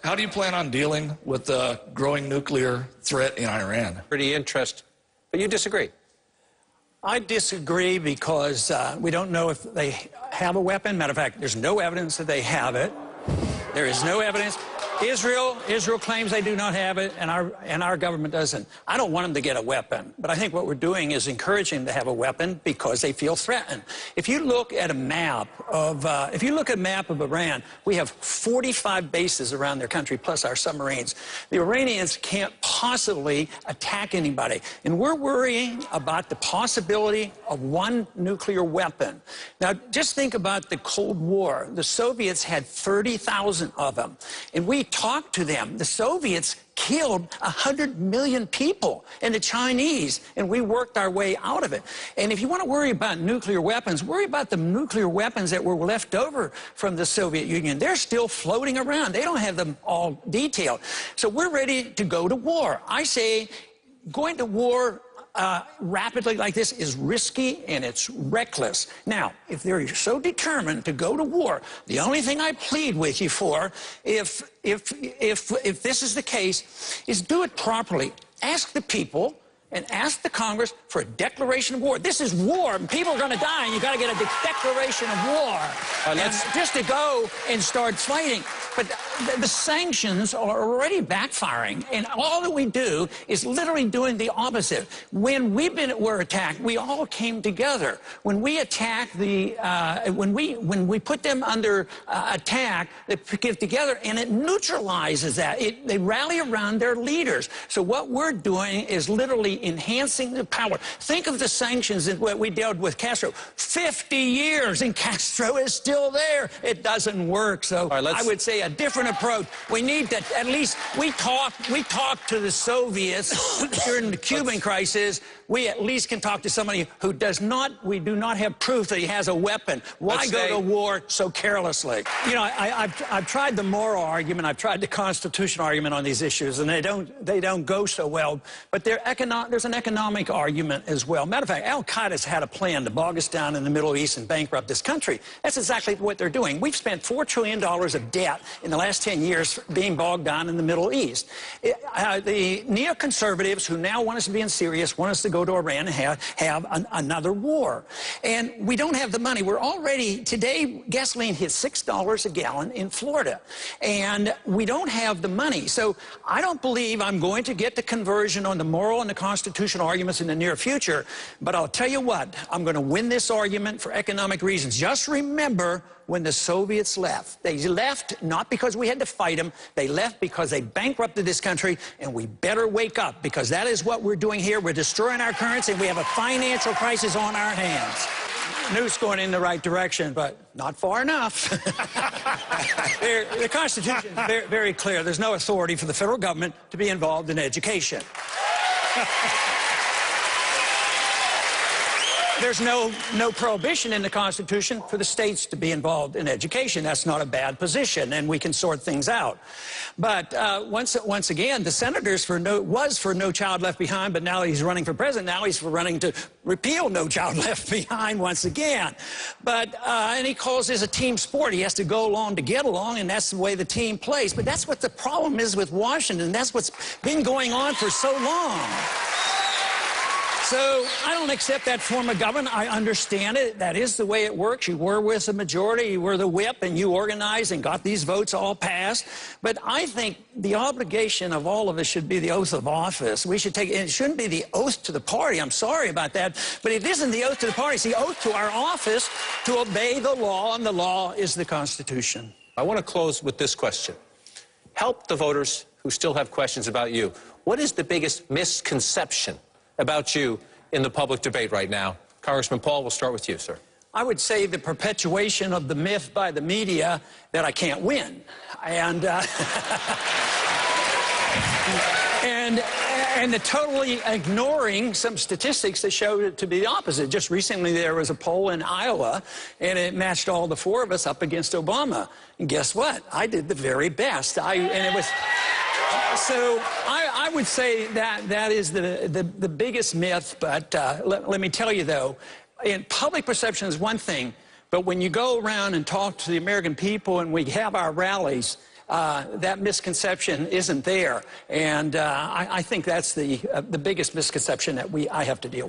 How do you plan on dealing with the growing nuclear threat in Iran? Pretty interesting. But you disagree. I disagree because we don't know if they have a weapon. Matter of fact, there's no evidence that they have it. There is no evidence. Israel claims they do not have it, and our government doesn't. I don't want them to get a weapon, but I think what we're doing is encouraging them to have a weapon because they feel threatened. If you look at a map of Iran, we have 45 bases around their country plus our submarines. The Iranians can't possibly attack anybody, and we're worrying about the possibility of one nuclear weapon. Now, just think about the Cold War. The Soviets had 30,000 of them, and we talked to them. The Soviets killed 100 million people, and the Chinese, and we worked our way out of it. And if you want to worry about nuclear weapons, worry about the nuclear weapons that were left over from the Soviet Union. They're still floating around. They don't have them all detailed. So we're ready to go to war. I say going to war rapidly like this is risky and it's reckless. Now, if they're so determined to go to war, the only thing I plead with you for, if this is the case, is do it properly. Ask the people and ask the Congress for a declaration of war. This is war, and people are going to die, and you've got to get a declaration of war. Just to go and start fighting. But the sanctions are already backfiring, and all that we do is literally doing the opposite. When we're attacked, we all came together. When we attack when we put them under attack, they get together, and it neutralizes that. They rally around their leaders. So what we're doing is literally enhancing the power. Think of the sanctions that we dealt with Castro. 50 years, and Castro is still there. It doesn't work. So I would say a different approach. We need to at least we talked to the Soviets during the Cuban crisis. We at least can talk to somebody who we do not have proof that he has a weapon. Why go to war so carelessly? You know, I've tried the moral argument, I've tried the constitutional argument on these issues, and they don't go so well. But there's an economic argument as well. Matter of fact, Al-Qaeda's had a plan to bog us down in the Middle East and bankrupt this country. That's exactly what they're doing. We've spent $4 trillion of debt in the last 10 years being bogged down in the Middle East. The neoconservatives who now want us to be in Syria, want us to go to Iran and have another war. And we don't have the money. We're already, today, gasoline hit $6 a gallon in Florida. And we don't have the money. So I don't believe I'm going to get the conversion on the moral and the constitutional arguments in the near future. But I'll tell you what, I'm going to win this argument for economic reasons. Just remember when the Soviets left. They left not because we had to fight them. They left because they bankrupted this country, and we better wake up, because that is what we're doing here. We're destroying our currency, and we have a financial crisis on our hands. News going in the right direction, but not far enough. The Constitution is very clear. There's no authority for the federal government to be involved in education. There's no prohibition in the Constitution for the states to be involved in education. That's not a bad position, and we can sort things out. But once again, the senators was for No Child Left Behind, but now he's running for president. Now he's running to repeal No Child Left Behind once again. But and he calls this a team sport. He has to go along to get along, and that's the way the team plays. But that's what the problem is with Washington. That's what's been going on for so long. So I don't accept that form of government. I understand it. That is the way it works. You were with the majority, you were the whip, and you organized and got these votes all passed. But I think the obligation of all of us should be the oath of office. We should take it shouldn't be the oath to the party. I'm sorry about that. But it isn't the oath to the party. It's the oath to our office to obey the law, and the law is the Constitution. I want to close with this question. Help the voters who still have questions about you. What is the biggest misconception about you in the public debate right now? Congressman Paul, we'll start with you, sir. I would say the perpetuation of the myth by the media that I can't win. And and the totally ignoring some statistics that showed it to be the opposite. Just recently there was a poll in Iowa, and it matched all the four of us up against Obama. And guess what? I did the very best. So I would say that is the biggest myth, but let me tell you, though, in public perception is one thing, but when you go around and talk to the American people and we have our rallies, that misconception isn't there. And I think that's the biggest misconception that I have to deal with.